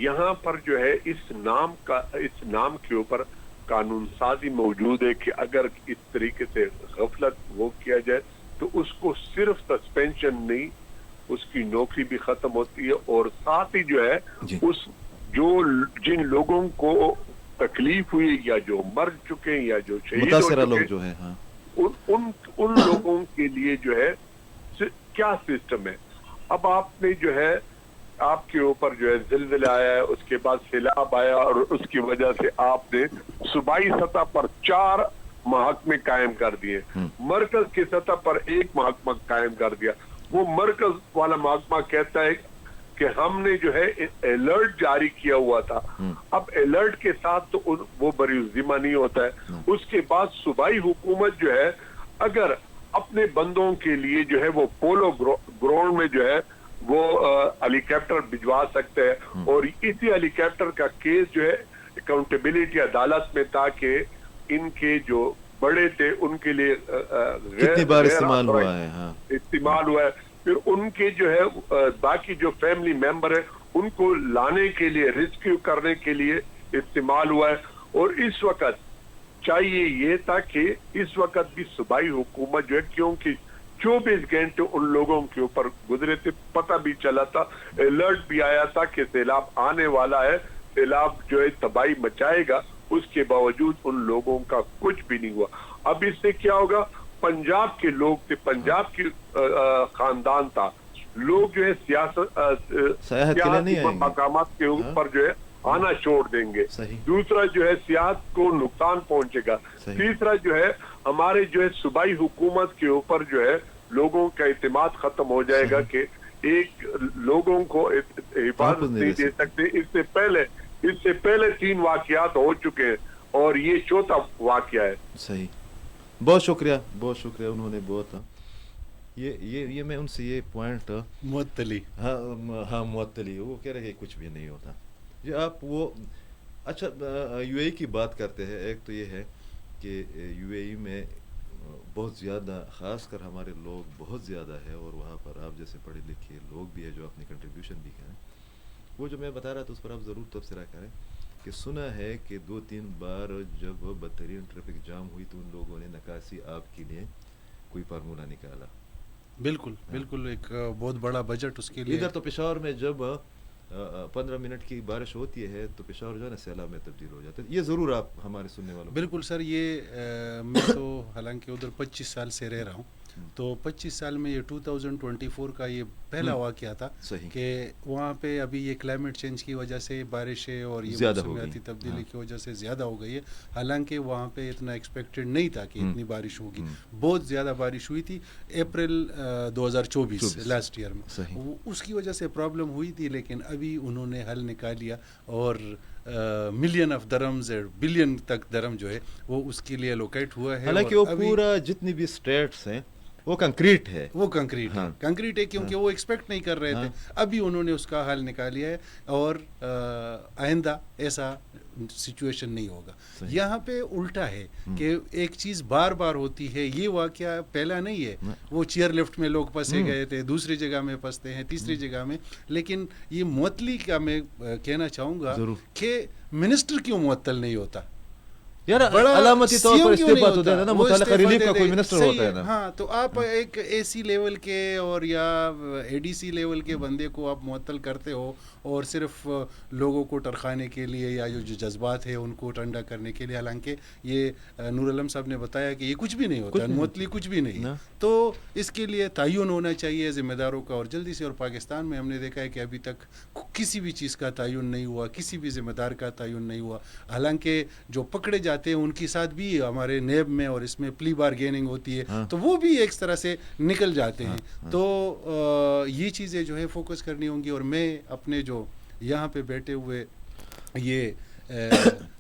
یہاں پر جو ہے اس نام کے اوپر قانون سازی موجود ہے کہ اگر اس طریقے سے غفلت وہ کیا جائے تو اس کو صرف سسپینشن نہیں, اس کی نوکری بھی ختم ہوتی ہے, اور ساتھ ہی جو ہے اس جن لوگوں کو تکلیف ہوئی یا جو مر چکے یا جو شہید ہو چکے لوگ جو ہے ان لوگوں کے لیے جو ہے کیا سسٹم ہے. اب آپ نے جو ہے آپ کے اوپر جو ہے زلزلہ آیا ہے, اس کے بعد سیلاب آیا, اور اس کی وجہ سے آپ نے صوبائی سطح پر 4 محکمے قائم کر دیے, مرکز کی سطح پر 1 محکمہ قائم کر دیا. وہ مرکز والا محکمہ کہتا ہے کہ ہم نے جو ہے الرٹ جاری کیا ہوا تھا. اب الرٹ کے ساتھ تو وہ بری ذمہ نہیں ہوتا ہے. اس کے بعد صوبائی حکومت جو ہے اگر اپنے بندوں کے لیے جو ہے وہ پولو گراؤنڈ میں جو ہے وہ ہیلی کاپٹر بھجوا سکتے ہیں, اور اسی ہیلی کاپٹر کا کیس جو ہے اکاؤنٹیبلٹی عدالت میں تھا کہ ان کے جو بڑے تھے ان کے لیے کتنی بار استعمال ہوا ہے. استعمال ہوا ہے. پھر ان کے جو ہے باقی جو فیملی ممبر ہیں ان کو لانے کے لیے, ریسکیو کرنے کے لیے استعمال ہوا ہے. اور اس وقت چاہیے یہ تھا کہ اس وقت بھی صوبائی حکومت جو ہے, کیونکہ 24 گھنٹے ان لوگوں کے اوپر گزرے تھے, پتہ بھی چلا تھا, الرٹ بھی آیا تھا کہ سیلاب آنے والا ہے, سیلاب جو ہے تباہی مچائے گا, اس کے باوجود ان لوگوں کا کچھ بھی نہیں ہوا. اب اس سے کیا ہوگا, پنجاب کے لوگ تھے, پنجاب کی خاندان تھا, لوگ جو ہے سیاحتی مقامات کے اوپر جو ہے آنا چھوڑ دیں گے. دوسرا جو ہے سیاحت کو نقصان پہنچے گا. تیسرا جو ہے ہمارے جو ہے صوبائی حکومت کے اوپر جو ہے لوگوں کا اعتماد ختم ہو جائے گا کہ ایک لوگوں کو حفاظت نہیں دے سکتے. اس سے پہلے 3 واقعات ہو چکے ہیں اور یہ 4تھا واقعہ ہے. صحیح, بہت شکریہ انہوں نے بہت یہ میں ان سے یہ پوائنٹ معطلی معطلی وہ کہہ رہے کہ کچھ بھی نہیں ہوتا. یہ آپ وہ اچھا یو اے ای کی بات کرتے ہیں. ایک تو یہ ہے کہ یو اے ای میں بہت زیادہ, خاص کر ہمارے لوگ بہت زیادہ ہے, اور وہاں پر آپ جیسے پڑھے لکھے لوگ بھی ہیں جو اپنی کنٹریبیوشن بھی کریں. وہ جو میں بتا رہا تھا اس پر آپ ضرور تبصرہ کریں کہ سنا ہے کہ 2-3 بار جب بدترین ٹریفک جام ہوئی تو ان لوگوں نے نکاسی آب کے لیے کوئی فارمولہ نکالا. بالکل ایک بہت بڑا بجٹ اس کے لیے. ادھر تو پشاور میں جب 15 منٹ کی بارش ہوتی ہے تو پشاور جو ہے نا سیلاب میں تبدیل ہو جاتا ہے. یہ ضرور آپ ہمارے سننے والوں. بالکل سر, یہ میں تو حالانکہ ادھر 25 سال سے رہ رہا ہوں, تو 25 سال میں یہ 2024 کا یہ پہلا واقعہ تھا کہ وہاں پہ ابھی یہ کلائمیٹ چینج کی وجہ سے بارشیں اور یہ موسمیاتی تبدیلی کی وجہ سے زیادہ ہو گئی ہے. حالانکہ وہاں پہ اتنا ایکسپیکٹڈ نہیں تھا کہ اتنی بارش ہوگی. بہت زیادہ بارش ہوئی تھی اپریل 2024 لاسٹ ایئر میں, اس کی وجہ سے پرابلم ہوئی تھی. لیکن ابھی انہوں نے حل نکال لیا اور ملین آف درمز بلین تک درم جو ہے وہ اس کے لیے لوکیٹ ہوا ہے. حالانکہ وہ پورا جتنی بھی اسٹیٹس ہیں وہ کنکریٹ ہے, کنکریٹ ہے کیونکہ وہ ایکسپیکٹ نہیں کر رہے تھے. ابھی انہوں نے اس کا حل نکال لیا ہے اور آئندہ ایسا سچویشن نہیں ہوگا. یہاں پہ الٹا ہے کہ ایک چیز بار بار ہوتی ہے. یہ واقعہ پہلا نہیں ہے, وہ چیئر لفٹ میں لوگ پھنسے گئے تھے, دوسری جگہ میں پھنستے ہیں, تیسری جگہ میں. لیکن یہ معطلی کا میں کہنا چاہوں گا کہ منسٹر کیوں معطل نہیں ہوتا. یار علامتی طور پر استعفا تو دینا نا, متعلقہ ریلیف کا کوئی منسٹر ہوتا ہے نا. ہاں, تو آپ ایک اے سی لیول کے اور یا اے ڈی سی لیول کے بندے کو آپ معطل کرتے ہو اور صرف لوگوں کو ٹرخانے کے لیے یا جو جذبات ہیں ان کو ٹھنڈا کرنے کے لیے. حالانکہ یہ نور عالم صاحب نے بتایا کہ یہ کچھ بھی نہیں ہوتا, معطلی کچھ بھی نہیں. تو اس کے لیے تعین ہونا چاہیے ذمہ داروں کا اور جلدی سے. اور پاکستان میں ہم نے دیکھا ہے کہ ابھی تک کسی بھی چیز کا تعین نہیں ہوا, کسی بھی ذمہ دار کا تعین نہیں ہوا. حالانکہ جو پکڑے جاتے ہیں ان کے ساتھ بھی ہمارے نیب میں اور اس میں پلی بارگیننگ ہوتی ہے, تو وہ بھی ایک طرح سے نکل جاتے ہیں. تو یہ چیزیں جو ہے فوکس کرنی ہوں گی. اور میں اپنے جو یہاں پہ بیٹھے ہوئے یہ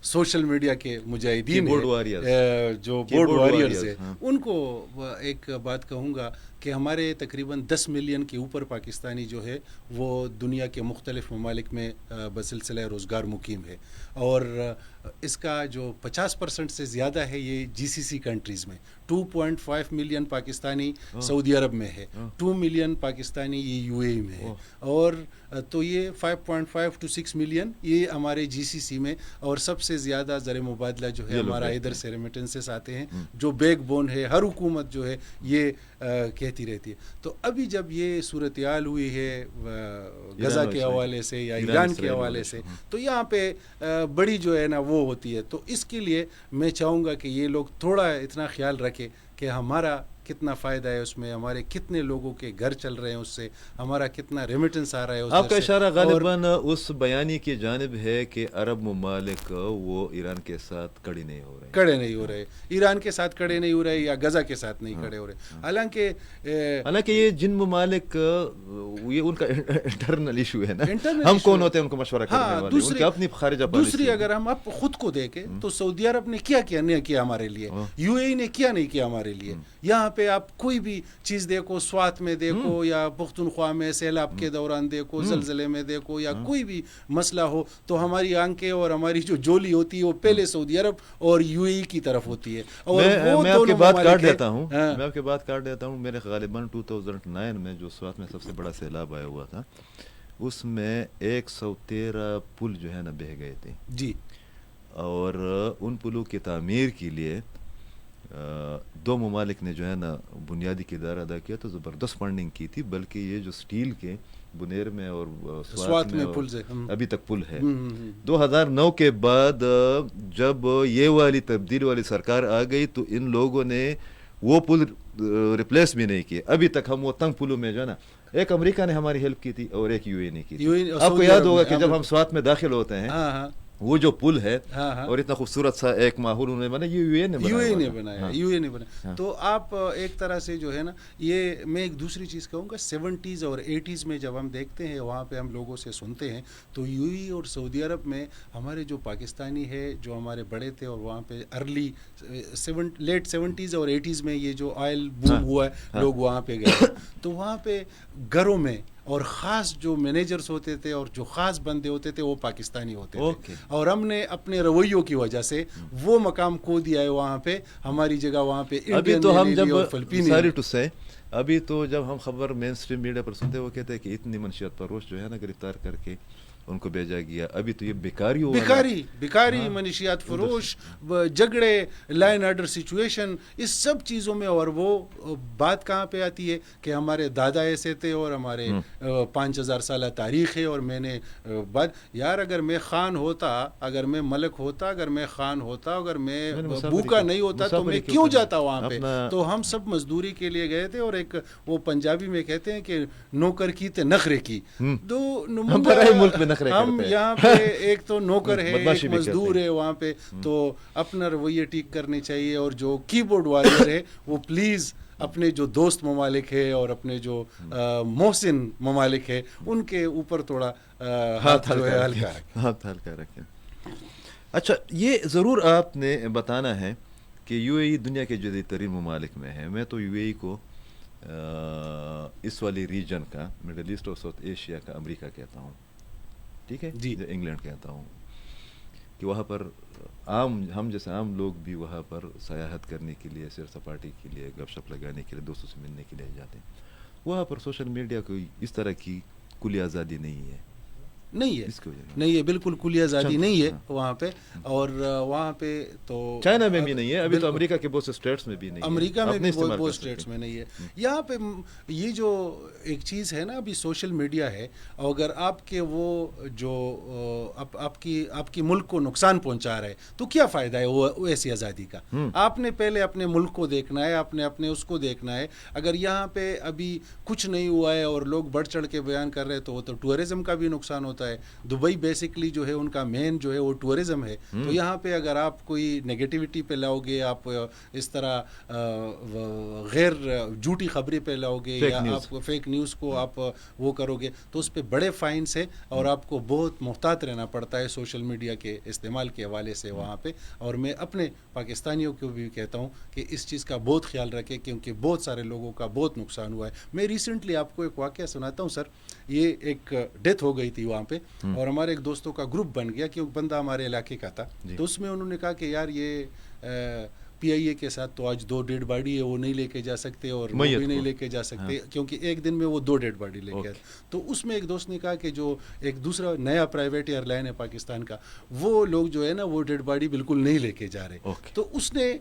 سوشل میڈیا کے مجاہدین جو بورڈ واریئرز ہیں ان کو ایک بات کہوں گا کہ ہمارے تقریباً 10 ملین کے اوپر پاکستانی جو ہے وہ دنیا کے مختلف ممالک میں بسلسلہ روزگار مقیم ہے. اور اس کا جو 50% سے زیادہ ہے یہ جی سی سی کنٹریز میں. 2.5 ملین پاکستانی سعودی عرب میں ہے, 2 ملین پاکستانی یہ یو اے ای میں ہے, اور تو یہ 5.5 to 6 ملین یہ ہمارے جی سی سی میں. اور سب سے زیادہ زر مبادلہ جو ہے ہمارا ادھر سے ریمیٹنسز آتے ہیں, جو بیک بون ہے ہر حکومت جو ہے یہ کہتی رہتی ہے. تو ابھی جب یہ صورتحال ہوئی ہے غزہ کے حوالے سے یا ایران کے حوالے سے, تو یہاں پہ بڑی جو ہے نا وہ ہوتی ہے. تو اس کے لیے میں چاہوں گا کہ یہ لوگ تھوڑا اتنا خیال رکھیں کہ ہمارا کتنا فائدہ ہے اس میں, ہمارے کتنے لوگوں کے گھر چل رہے ہیں اس سے, ہمارا کتنا ریمیٹنس آ رہا ہے. آپ کا اشارہ غالباً اس بیانی کی جانب ہے کہ عرب ممالک وہ ایران کے ساتھ کڑے نہیں ہو رہے, ایران کے ساتھ کڑے نہیں ہو رہے یا غزہ کے ساتھ نہیں کھڑے ہو رہے. حالانکہ یہ جن ممالک یہ ان کا انٹرنل ایشو ہے نا, ہم کون ہوتے ہیں ان کو مشورہ کرنے والے, ان کی اپنی خارجہ پالیسی. دوسری اگر ہم اب خود کو دیکھیں تو سعودی عرب نے کیا نہیں کیا ہمارے لیے, یو اے ای نے کیا نہیں کیا ہمارے لیے. یہاں پہ آپ کوئی بھی چیز دیکھو, سوات میں دیکھو یا پختونخوا میں سیلاب کے دوران دیکھو, زلزلے میں دیکھو, یا کوئی بھی مسئلہ ہو تو ہماری آنکھیں اور ہماری جو جولی ہوتی ہے وہ پہلے سعودی عرب اور یو اے ای کی طرف ہوتی ہے. اور میں آپ کی بات کاٹ دیتا ہوں, میرے غالباً 2009 میں جو سوات میں سب سے بڑا سیلاب آیا ہوا تھا, اس میں 113 پل جو ہے نا بہہ گئے تھے جی, اور ان پلوں کی تعمیر کے لیے 2 ممالک نے جو ہے نا بنیادی کردار ادا کیا, تو زبردست فنڈنگ کی تھی. بلکہ یہ جو سٹیل کے بنیر میں اور سوات میں پل ابھی تک پل ہے. 2009 کے بعد جب یہ والی تبدیل والی سرکار آ گئی تو ان لوگوں نے وہ پل ریپلیس بھی نہیں کیے. ابھی تک ہم وہ تنگ پلوں میں جو ہے نا, ایک امریکہ نے ہماری ہیلپ کی تھی اور ایک یو اے نے کی تھی. آپ کو یاد ہوگا کہ جب ہم سوات میں داخل ہوتے ہیں وہ جو پل ہے اور اتنا خوبصورت سا ایک ماحول انہوں نے بنا, یو اے نے بنایا. تو آپ ایک طرح سے جو ہے نا, یہ میں ایک دوسری چیز کہوں گا, 70s اور 80s میں جب ہم دیکھتے ہیں وہاں پہ ہم لوگوں سے سنتے ہیں تو یو اے اور سعودی عرب میں ہمارے جو پاکستانی ہے جو ہمارے بڑے تھے, اور وہاں پہ ارلی لیٹ 70s اور 80s میں یہ جو آئل بوم ہوا ہے, لوگ وہاں پہ گئے, تو وہاں پہ گھروں میں اور خاص جو مینیجرز ہوتے تھے اور جو خاص بندے ہوتے تھے وہ پاکستانی ہوتے تھے. اور ہم نے اپنے رویوں کی وجہ سے وہ مقام کھو دیا ہے وہاں پہ, ہماری جگہ وہاں پہ ابھی تو ہم جب ساری ٹو سے ابھی تو جب ہم خبر مین اسٹریم میڈیا پر سنتے ہیں وہ کہتے ہیں کہ اتنی منشیات پروش جو ہے نا گرفتار کر کے ان کو بھیجا گیا. ابھی تو یہ بیکاری منشیات فروش, جھگڑے, لائن آرڈر سچویشن, اس سب چیزوں میں. اور وہ بات کہاں پہ آتی ہے کہ ہمارے دادا ایسے تھے اور ہمارے 5000 سالہ تاریخ ہے, اور میں نے بات, یار اگر میں خان ہوتا, اگر میں ملک ہوتا, اگر میں خان ہوتا, اگر میں بھوکا نہیں ہوتا تو میں کیوں جاتا وہاں پہ. تو ہم سب مزدوری کے لیے گئے تھے, اور ایک وہ پنجابی میں کہتے ہیں کہ نوکر کی تے نخرے کی. تو ملک میں ہم یہاں پہ ایک تو نوکر ہے, ایک مزدور ہے وہاں پہ, تو اپنا رویہ ٹھیک کرنے چاہیے. اور جو کی بورڈ وارئر ہے وہ پلیز اپنے جو دوست ممالک ہے اور اپنے جو محسن ممالک ہے ان کے اوپر تھوڑا ہاتھ ہلکا رکھیں. اچھا, یہ ضرور آپ نے بتانا ہے کہ یو اے ای دنیا کے جدید ترین ممالک میں ہے. میں تو یو اے ای کو اس والی ریجن کا, مڈل ایسٹ اور ساؤتھ ایشیا کا امریکہ کہتا ہوں, ٹھیک ہے جی, انگلینڈ کہتا ہوں, کہ وہاں پر ہم جیسے عام لوگ بھی وہاں پر سیاحت کرنے کے لیے, سیر سپاٹی کے لیے, گپ شپ لگانے کے لیے, دوستوں سے ملنے کے لیے جاتے ہیں. وہاں پر سوشل میڈیا کوئی اس طرح کی کلی آزادی نہیں ہے, نہیں ہے, بالکل کلی آزادی نہیں ہے وہاں پہ. اور وہاں پہ تو چائنا میں بھی نہیں ہے, ابھی تو امریکہ کے بہت سے اسٹیٹس میں بھی نہیں ہے, امریکہ میں بھی بہت اسٹیٹس میں نہیں ہے. یہاں پہ یہ جو ایک چیز ہے نا ابھی سوشل میڈیا ہے, اگر آپ کے وہ جو آپ کی ملک کو نقصان پہنچا رہا ہے تو کیا فائدہ ہے وہ ایسی آزادی کا. آپ نے پہلے اپنے ملک کو دیکھنا ہے, آپ نے اپنے اس کو دیکھنا ہے. اگر یہاں پہ ابھی کچھ نہیں ہوا ہے اور لوگ بڑھ چڑھ کے بیان کر رہے تو وہ تو ٹورزم کا بھی نقصان ہوتا ہے. دبئی بیسکلی جو ہے ان کا مین جو ہے وہ ٹورزم ہے. تو یہاں پہ اگر آپ کوئی نگیٹیوٹی پہ لاؤ گے, آپ اس طرح غیر جھوٹی خبریں پہ لاؤ گے یا آپ فیک نیوز کو آپ وہ کرو گے تو اس پہ بڑے فائنس ہے, اور آپ کو بہت محتاط رہنا پڑتا ہے سوشل میڈیا کے استعمال کے حوالے سے وہاں پہ. اور میں اپنے پاکستانیوں کو بھی کہتا ہوں کہ اس چیز کا بہت خیال رکھیں, کیونکہ بہت سارے لوگوں کا بہت نقصان ہوا ہے. میں ریسنٹلی آپ کو ایک واقعہ سناتا ہوں سر. یہ ایک ڈیتھ ہو گئی تھی وہاں پہ, اور ہمارے ایک دوستوں کا گروپ بن گیا, کیونکہ بندہ ہمارے علاقے کا تھا. تو اس میں انہوں نے کہا کہ یار یہ پی آئی اے کے ساتھ تو آج 2 ڈیڈ باڈی ہے, وہ نہیں لے کے جا سکتے, اور وہ بھی نہیں لے کے جا سکتے, کیونکہ ایک دن میں وہ 2 ڈیڈ باڈی لے کے آئے. تو اس میں ایک دوست نے کہا کہ جو ایک دوسرا نیا پرائیویٹ ایئر لائن ہے پاکستان کا, وہ لوگ جو ہے نا وہ ڈیڈ باڈی بالکل نہیں لے کے جا رہے. تو اس نے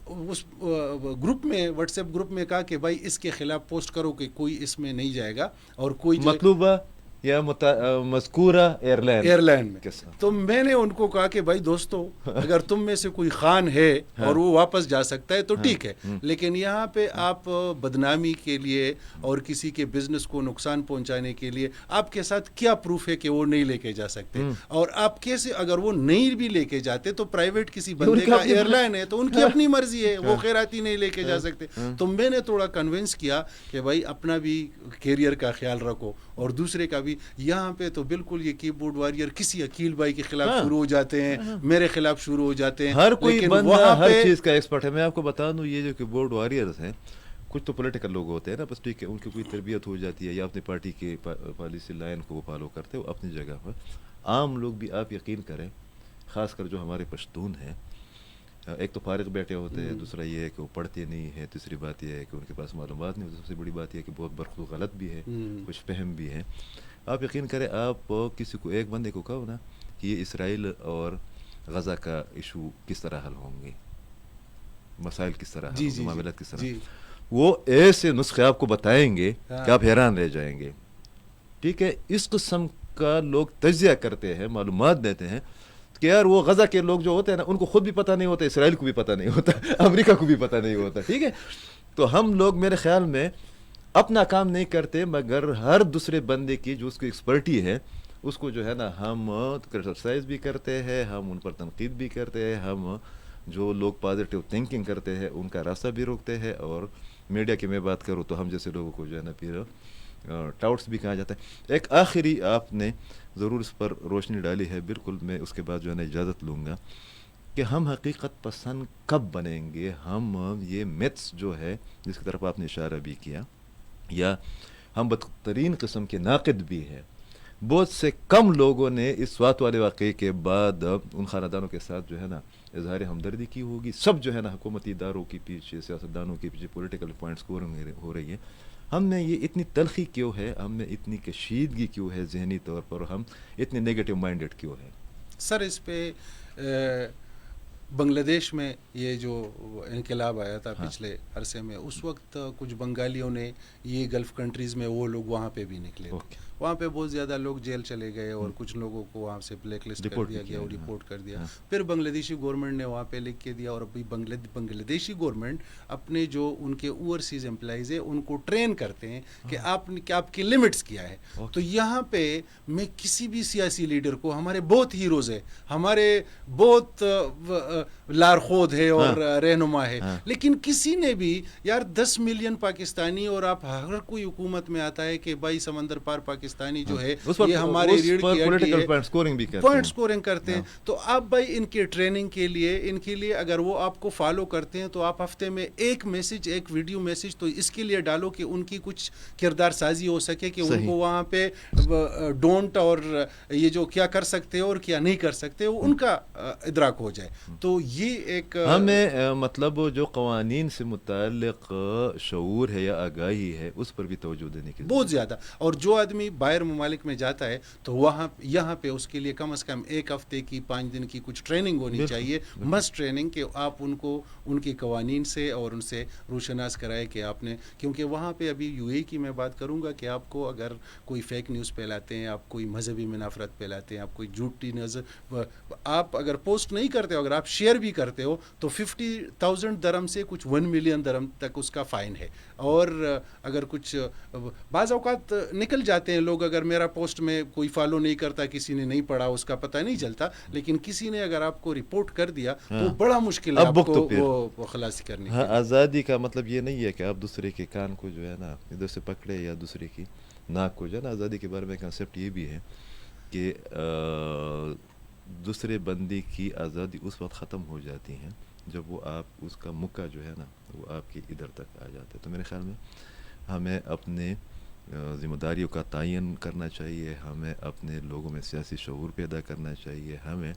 اس گروپ میں, واٹس ایپ گروپ میں کہا کہ بھائی اس کے خلاف پوسٹ کرو کہ کوئی اس میں نہیں جائے گا, اور کوئی مطلوبہ یا مذکورہ ایئر لائن میں. تو میں نے ان کو کہا کہ بھائی دوستو اگر تم میں سے کوئی خان ہے اور وہ واپس جا سکتا ہے تو ٹھیک ہے, لیکن یہاں پہ آپ بدنامی کے لیے اور کسی کے بزنس کو نقصان پہنچانے کے لیے آپ کے ساتھ کیا پروف ہے کہ وہ نہیں لے کے جا سکتے, اور آپ کیسے اگر وہ نہیں بھی لے کے جاتے تو پرائیویٹ کسی بندے کا ایئر لائن ہے تو ان کی اپنی مرضی ہے, وہ خیراتی نہیں لے کے جا سکتے. تو میں نے تھوڑا کنونس کیا کہ بھائی اپنا بھی کیریئر کا خیال رکھو اور دوسرے کا بھی. یہاں پہ تو بالکل یہ کی بورڈ وارئر کسی عقیل بھائی کے خلاف شروع ہو جاتے ہیں, میرے خلاف شروع ہو جاتے ہیں, ہر کوئی بندہ ہر چیز کا ایکسپرٹ ہے. میں آپ کو بتا دوں یہ جو کی بورڈ وارئرز ہیں کچھ تو پولیٹیکل لوگ ہوتے ہیں نا, بس ٹھیک ہے ان کی کوئی تربیت ہو جاتی ہے یا اپنی پارٹی کے پالیسی لائن کو وہ فالو کرتے ہیں, وہ اپنی جگہ پر. عام لوگ بھی آپ یقین کریں, خاص کر جو ہمارے پشتون ہیں, ایک تو فارغ بیٹھے ہوتے ہیں, دوسرا یہ ہے کہ وہ پڑھتے نہیں ہیں, تیسری بات یہ ہے کہ ان کے پاس معلومات نہیں ہوتی, سب سے بڑی بات یہ ہے کہ بہت برخو غلط بھی ہے, کچھ فہم بھی ہے. آپ یقین کریں, آپ کسی کو ایک بندے کو کہو نا کہ یہ اسرائیل اور غزہ کا ایشو کس طرح حل ہوں گے, مسائل کس طرح حل ہوں گے, معاملات کس طرح, وہ ایسے نسخے آپ کو بتائیں گے کہ آپ حیران رہ جائیں گے. ٹھیک ہے, اس قسم کا لوگ تجزیہ کرتے ہیں, معلومات دیتے ہیں کہ یار وہ غزہ کے لوگ جو ہوتے ہیں نا ان کو خود بھی پتہ نہیں ہوتا, اسرائیل کو بھی پتہ نہیں ہوتا, امریکہ کو بھی پتہ نہیں ہوتا. ٹھیک ہے, تو ہم لوگ میرے خیال میں اپنا کام نہیں کرتے, مگر ہر دوسرے بندے کی جو اس کی ایکسپرٹی ہے اس کو جو ہے نا ہم کرٹیسائز بھی کرتے ہیں, ہم ان پر تنقید بھی کرتے ہیں, ہم جو لوگ پازیٹیو تھنکنگ کرتے ہیں ان کا راستہ بھی روکتے ہیں. اور میڈیا کی میں بات کروں تو ہم جیسے لوگوں کو جو ہے نا پھر ٹاؤٹس بھی کہا جاتا ہے. ایک آخری آپ نے ضرور اس پر روشنی ڈالی ہے, بالکل میں اس کے بعد جو ہے نا اجازت لوں گا کہ ہم حقیقت پسند کب بنیں گے. ہم یہ میتھس جو ہے جس کی طرف آپ نے اشارہ بھی کیا, یا ہم بدترین قسم کے ناقد بھی ہیں. بہت سے کم لوگوں نے اس سوات والے واقعے کے بعد ان خاندانوں کے ساتھ جو ہے نا اظہار ہمدردی کی ہوگی. سب جو ہے نا حکومتی اداروں کے پیچھے, سیاستدانوں کے پیچھے پولیٹیکل پوائنٹس ہو رہی ہے. ہم میں یہ اتنی تلخی کیوں ہے, ہم میں اتنی کشیدگی کیوں ہے ذہنی طور پر, ہم اتنے نیگیٹو مائنڈڈ کیوں ہیں؟ سر اس پہ بنگلہ دیش میں یہ جو انقلاب آیا تھا پچھلے عرصے میں, اس وقت کچھ بنگالیوں نے یہ گلف کنٹریز میں وہ لوگ وہاں پہ بھی نکلے, وہاں پہ بہت زیادہ لوگ جیل چلے گئے اور کچھ لوگوں کو وہاں سے بلیک لسٹ کر دیا گیا اور رپورٹ کر دیا. پھر بنگلہ دیشی گورنمنٹ نے وہاں پہ لکھ کے دیا, اور ابھی بنگلہ دیشی گورنمنٹ اپنے جو ان کے اوورسیز امپلائیز ہیں ان کو ٹرین کرتے ہیں کہ آپ کی لمٹس کیا ہے. تو یہاں پہ میں کسی بھی سیاسی لیڈر کو, ہمارے بہت ہیروز ہیں, ہمارے بہت لارخود ہے اور رہنما ہے, لیکن کسی نے بھی یار 10 ملین پاکستانی, اور آپ ہر کوئی حکومت میں آتا ہے کہ بھائی سمندر پار پاکستانی جو ہے یہ ہماری ریڑھ کی ہڈی ہے, پوائنٹ سکورنگ کرتے ہیں. تو آپ بھائی ان کے ٹریننگ کے لیے, ان کے لیے اگر وہ آپ کو فالو کرتے ہیں تو آپ ہفتے میں ایک میسج, ایک ویڈیو میسج تو اس کے لیے ڈالو کہ ان کی کچھ کردار سازی ہو سکے, کہ ان کو وہاں پہ ڈونٹ اور یہ جو کیا کر سکتے اور کیا نہیں کر سکتے وہ ان کا ادراک ہو جائے. تو یہ ایک ہمیں مطلب جو قوانین سے متعلق شعور ہے یا آگاہی ہے اس پر بھی توجہ دینے کی بہت زیادہ. اور جو آدمی باہر ممالک میں جاتا ہے تو وہاں یہاں پہ اس کے لیے کم از کم ایک ہفتے کی 5 دن کی کچھ ٹریننگ ہونی چاہیے, مسٹ ٹریننگ, کہ آپ ان کو ان کی قوانین سے اور ان سے روشناس کرائے کہ آپ نے, کیونکہ وہاں پہ ابھی یو اے کی میں بات کروں گا کہ آپ کو اگر کوئی فیک نیوز پھیلاتے ہیں, آپ کوئی مذہبی منافرت پھیلاتے ہیں, آپ کوئی جھوٹی نظر, آپ اگر پوسٹ نہیں کرتے ہو, اگر آپ شیئر بھی کرتے ہو تو 50,000 درہم سے کچھ 1 ملین درہم تک اس کا فائن ہے. اور اگر کچھ بعض اوقات نکل جاتے ہیں لوگ, اگر میرا پوسٹ میں کوئی فالو نہیں کرتا, کسی نے نہیں پڑھا, اس کا پتہ نہیں چلتا, لیکن کسی نے اگر آپ کو رپورٹ کر دیا تو بڑا مشکل ہے آپ کو وہ خلاصی کرنے. آزادی کا مطلب یہ نہیں ہے کہ آپ دوسرے کے کان کو جو ہے نا ادھر سے پکڑے یا دوسرے کی ناک کو جو ہے نا. آزادی کے بارے میں کنسیپٹ یہ بھی ہے کہ دوسرے بندے کی آزادی اس وقت ختم ہو جاتی ہے جب وہ آپ اس کا مکہ جو ہے نا وہ آپ کے ادھر تک آ جاتا ہے. تو میرے خیال میں ہمیں اپنے ذمہ داریوں کا تعین کرنا چاہیے, ہمیں اپنے لوگوں میں سیاسی شعور پیدا کرنا چاہیے, ہمیں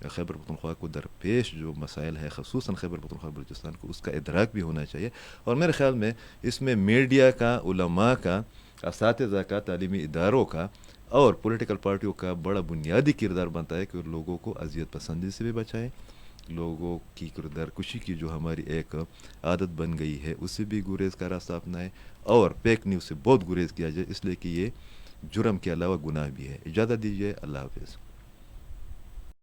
خیبر پختونخوا کو درپیش جو مسائل ہے خصوصاً خیبر پختونخوا بلوچستان کو اس کا ادراک بھی ہونا چاہیے. اور میرے خیال میں اس میں میڈیا کا, علماء کا, اساتذہ کا, تعلیمی اداروں کا اور پولیٹیکل پارٹیوں کا بڑا بنیادی کردار بنتا ہے کہ لوگوں کو اذیت پسندی سے بھی بچائیں لوگوں کی کردار کشی کی جو ہماری ایک عادت بن گئی ہے اس سے بھی گریز کا راستہ اپنائیں اور فیک نیوز سے بہت گریز کیا جائے، اس لیے کہ یہ جرم کے علاوہ گناہ بھی ہے۔ اجازت دیجیے، اللہ حافظ۔